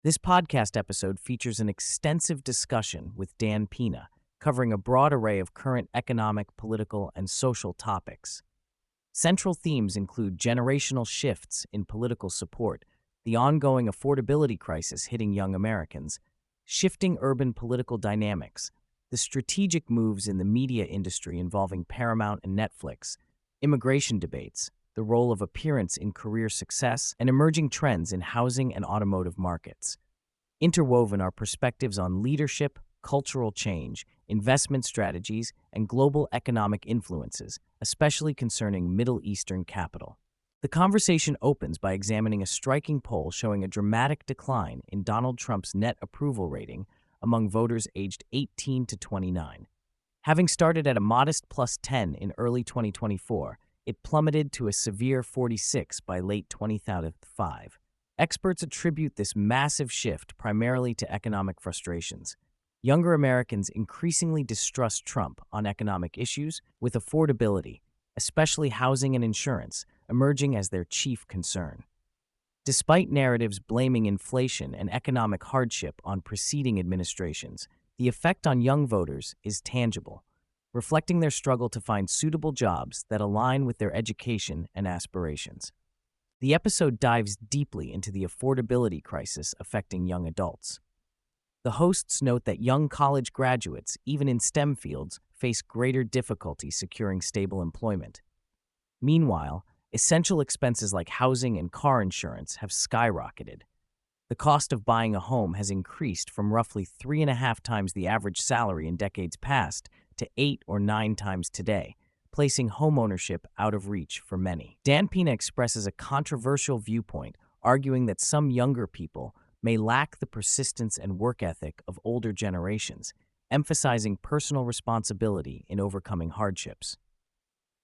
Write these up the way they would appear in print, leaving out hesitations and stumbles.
This podcast episode features an extensive discussion with Dan Pena, covering a broad array of current economic, political, and social topics. Central themes include generational shifts in political support, the ongoing affordability crisis hitting young Americans, shifting urban political dynamics, the strategic moves in the media industry involving Paramount and Netflix, immigration debates, the role of appearance in career success, and emerging trends in housing and automotive markets. Interwoven are perspectives on leadership, cultural change, investment strategies, and global economic influences, especially concerning Middle Eastern capital. The conversation opens by examining a striking poll showing a dramatic decline in Donald Trump's net approval rating among voters aged 18 to 29. Having started at a modest plus 10 in early 2024, it plummeted to a severe 46 by late 2005. Experts attribute this massive shift primarily to economic frustrations. Younger Americans increasingly distrust Trump on economic issues, with affordability, especially housing and insurance, emerging as their chief concern. Despite narratives blaming inflation and economic hardship on preceding administrations, the effect on young voters is tangible, reflecting their struggle to find suitable jobs that align with their education and aspirations. The episode dives deeply into the affordability crisis affecting young adults. The hosts note that young college graduates, even in STEM fields, face greater difficulty securing stable employment. Meanwhile, essential expenses like housing and car insurance have skyrocketed. The cost of buying a home has increased from roughly 3.5 times the average salary in decades past to 8 or 9 times today, placing homeownership out of reach for many. Dan Pena expresses a controversial viewpoint, arguing that some younger people may lack the persistence and work ethic of older generations, emphasizing personal responsibility in overcoming hardships.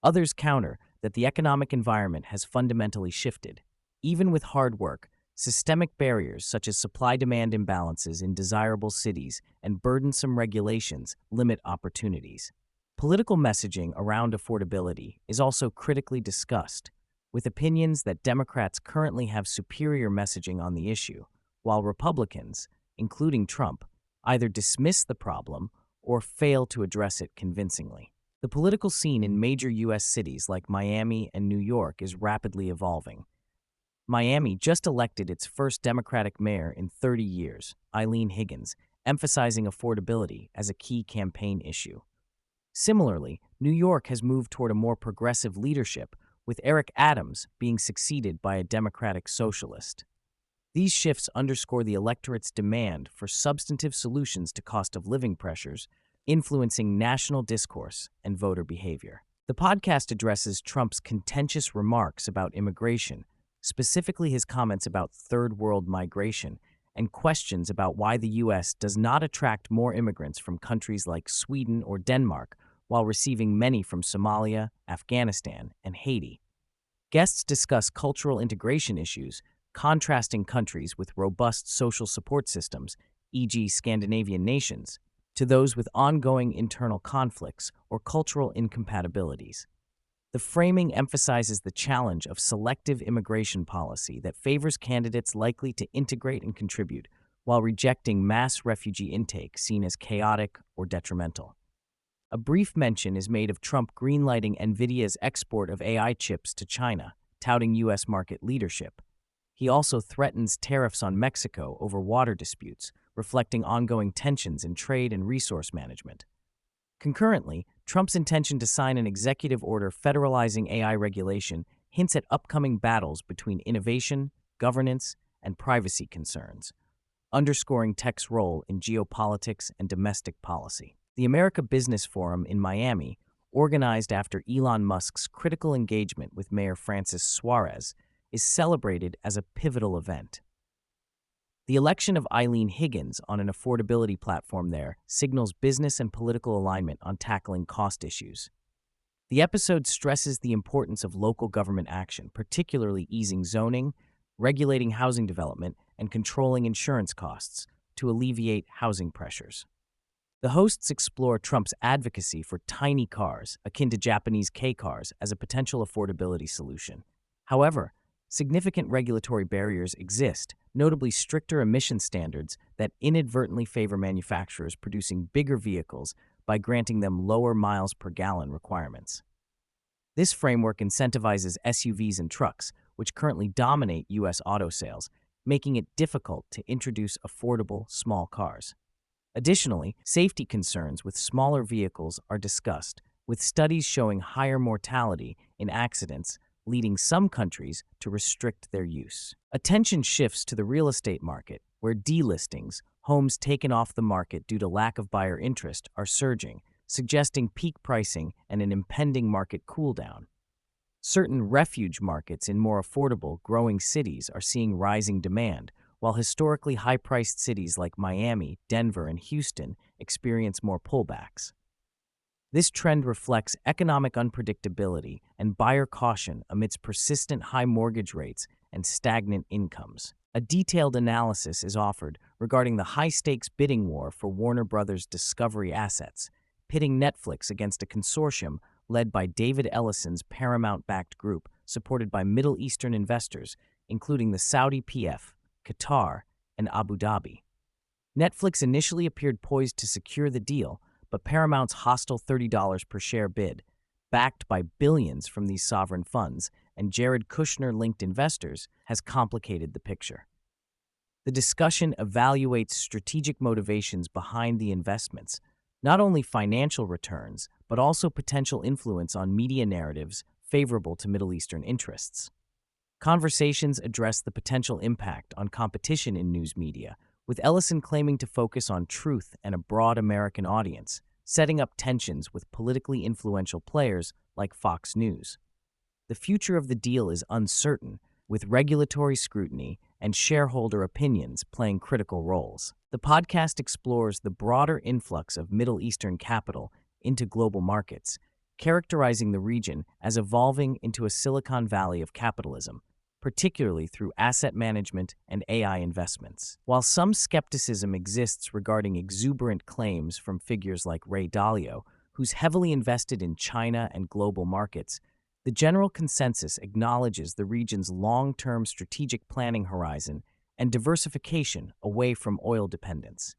Others counter that the economic environment has fundamentally shifted. Even with hard work, systemic barriers such as supply-demand imbalances in desirable cities and burdensome regulations limit opportunities. Political messaging around affordability is also critically discussed, with opinions that Democrats currently have superior messaging on the issue, while Republicans, including Trump, either dismiss the problem or fail to address it convincingly. The political scene in major U.S. cities like Miami and New York is rapidly evolving. Miami just elected its first Democratic mayor in 30 years, Eileen Higgins, emphasizing affordability as a key campaign issue. Similarly, New York has moved toward a more progressive leadership, with Eric Adams being succeeded by a Democratic socialist. These shifts underscore the electorate's demand for substantive solutions to cost of living pressures, influencing national discourse and voter behavior. The podcast addresses Trump's contentious remarks about immigration, specifically his comments about third world migration, and questions about why the U.S. does not attract more immigrants from countries like Sweden or Denmark, while receiving many from Somalia, Afghanistan, and Haiti. Guests discuss cultural integration issues, contrasting countries with robust social support systems, e.g. Scandinavian nations, to those with ongoing internal conflicts or cultural incompatibilities. The framing emphasizes the challenge of selective immigration policy that favors candidates likely to integrate and contribute, while rejecting mass refugee intake seen as chaotic or detrimental. A brief mention is made of Trump greenlighting Nvidia's export of AI chips to China, touting U.S. market leadership. He also threatens tariffs on Mexico over water disputes, reflecting ongoing tensions in trade and resource management. Concurrently, Trump's intention to sign an executive order federalizing AI regulation hints at upcoming battles between innovation, governance, and privacy concerns, underscoring tech's role in geopolitics and domestic policy. The America Business Forum in Miami, organized after Elon Musk's critical engagement with Mayor Francis Suarez, is celebrated as a pivotal event. The election of Eileen Higgins on an affordability platform there signals business and political alignment on tackling cost issues. The episode stresses the importance of local government action, particularly easing zoning, regulating housing development, and controlling insurance costs to alleviate housing pressures. The hosts explore Trump's advocacy for tiny cars, akin to Japanese K cars, as a potential affordability solution. However, Significant regulatory barriers exist, notably stricter emission standards that inadvertently favor manufacturers producing bigger vehicles by granting them lower miles per gallon requirements. This framework incentivizes SUVs and trucks, which currently dominate U.S. auto sales, making it difficult to introduce affordable, small cars. Additionally, safety concerns with smaller vehicles are discussed, with studies showing higher mortality in accidents, leading some countries to restrict their use. Attention shifts to the real estate market, where delistings, homes taken off the market due to lack of buyer interest, are surging, suggesting peak pricing and an impending market cooldown. Certain refuge markets in more affordable, growing cities are seeing rising demand, while historically high-priced cities like Miami, Denver, and Houston experience more pullbacks. This trend reflects economic unpredictability and buyer caution amidst persistent high mortgage rates and stagnant incomes. A detailed analysis is offered regarding the high-stakes bidding war for Warner Bros. Discovery assets, pitting Netflix against a consortium led by David Ellison's Paramount-backed group, supported by Middle Eastern investors, including the Saudi PF, Qatar, and Abu Dhabi. Netflix initially appeared poised to secure the deal, but Paramount's hostile $30 per share bid, backed by billions from these sovereign funds and Jared Kushner-linked investors, has complicated the picture. The discussion evaluates strategic motivations behind the investments, not only financial returns, but also potential influence on media narratives favorable to Middle Eastern interests. Conversations address the potential impact on competition in news media, with Ellison claiming to focus on truth and a broad American audience, setting up tensions with politically influential players like Fox News. The future of the deal is uncertain, with regulatory scrutiny and shareholder opinions playing critical roles. The podcast explores the broader influx of Middle Eastern capital into global markets, characterizing the region as evolving into a Silicon Valley of capitalism, particularly through asset management and AI investments. While some skepticism exists regarding exuberant claims from figures like Ray Dalio, who's heavily invested in China and global markets, the general consensus acknowledges the region's long-term strategic planning horizon and diversification away from oil dependence.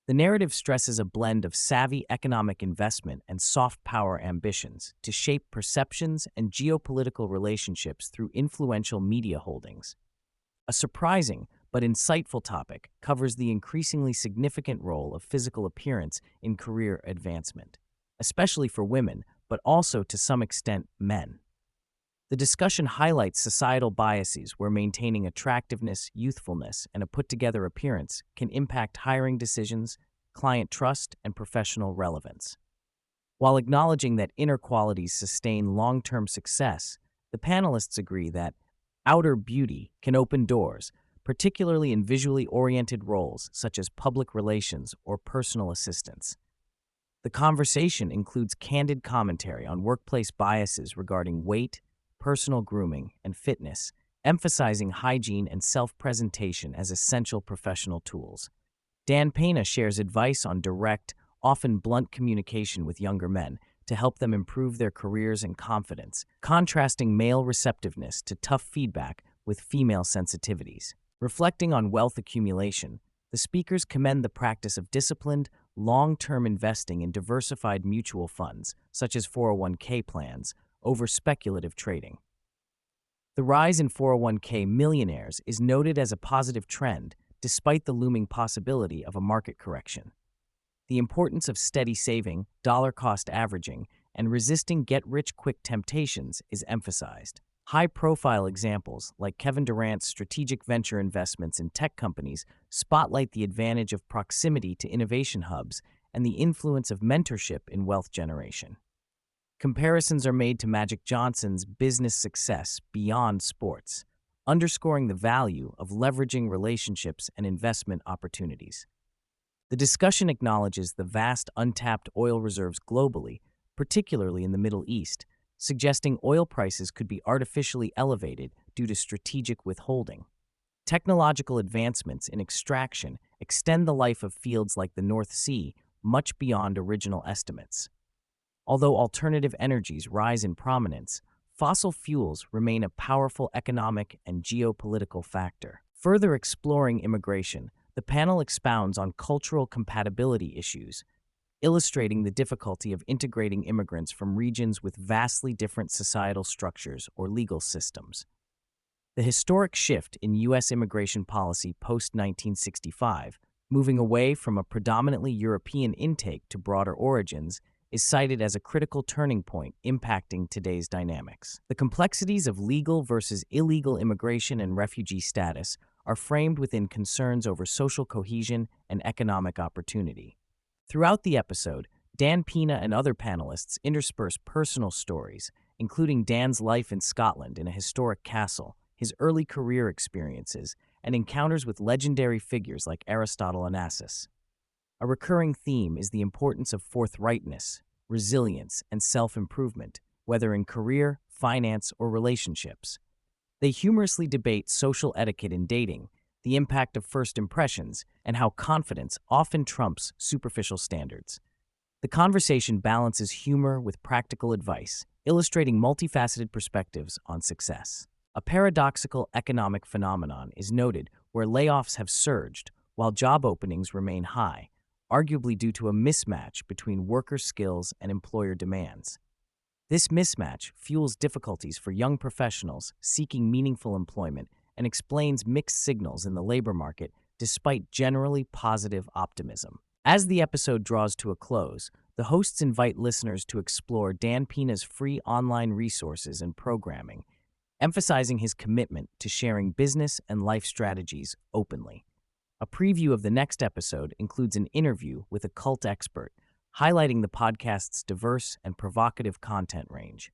The narrative stresses a blend of savvy economic investment and soft power ambitions to shape perceptions and geopolitical relationships through influential media holdings. A surprising but insightful topic covers the increasingly significant role of physical appearance in career advancement, especially for women, but also to some extent men. The discussion highlights societal biases where maintaining attractiveness, youthfulness, and a put-together appearance can impact hiring decisions, client trust, and professional relevance. While acknowledging that inner qualities sustain long-term success, the panelists agree that outer beauty can open doors, particularly in visually oriented roles such as public relations or personal assistance. The conversation includes candid commentary on workplace biases regarding weight, personal grooming, and fitness, emphasizing hygiene and self-presentation as essential professional tools. Dan Pena shares advice on direct, often blunt communication with younger men to help them improve their careers and confidence, contrasting male receptiveness to tough feedback with female sensitivities. Reflecting on wealth accumulation, the speakers commend the practice of disciplined, long-term investing in diversified mutual funds, such as 401k plans, over speculative trading. The rise in 401k millionaires is noted as a positive trend despite the looming possibility of a market correction. The importance of steady saving, dollar-cost averaging, and resisting get-rich-quick temptations is emphasized. High-profile examples, like Kevin Durant's strategic venture investments in tech companies, spotlight the advantage of proximity to innovation hubs and the influence of mentorship in wealth generation. Comparisons are made to Magic Johnson's business success beyond sports, underscoring the value of leveraging relationships and investment opportunities. The discussion acknowledges the vast untapped oil reserves globally, particularly in the Middle East, suggesting oil prices could be artificially elevated due to strategic withholding. Technological advancements in extraction extend the life of fields like the North Sea much beyond original estimates. Although alternative energies rise in prominence, fossil fuels remain a powerful economic and geopolitical factor. Further exploring immigration, the panel expounds on cultural compatibility issues, illustrating the difficulty of integrating immigrants from regions with vastly different societal structures or legal systems. The historic shift in U.S. immigration policy post-1965, moving away from a predominantly European intake to broader origins, is cited as a critical turning point impacting today's dynamics. The complexities of legal versus illegal immigration and refugee status are framed within concerns over social cohesion and economic opportunity. Throughout the episode, Dan Pena and other panelists intersperse personal stories, including Dan's life in Scotland in a historic castle, his early career experiences, and encounters with legendary figures like Aristotle Onassis. A recurring theme is the importance of forthrightness, resilience, and self-improvement, whether in career, finance, or relationships. They humorously debate social etiquette in dating, the impact of first impressions, and how confidence often trumps superficial standards. The conversation balances humor with practical advice, illustrating multifaceted perspectives on success. A paradoxical economic phenomenon is noted where layoffs have surged while job openings remain high, arguably due to a mismatch between worker skills and employer demands. This mismatch fuels difficulties for young professionals seeking meaningful employment and explains mixed signals in the labor market despite generally positive optimism. As the episode draws to a close, the hosts invite listeners to explore Dan Pena's free online resources and programming, emphasizing his commitment to sharing business and life strategies openly. A preview of the next episode includes an interview with a cult expert, highlighting the podcast's diverse and provocative content range.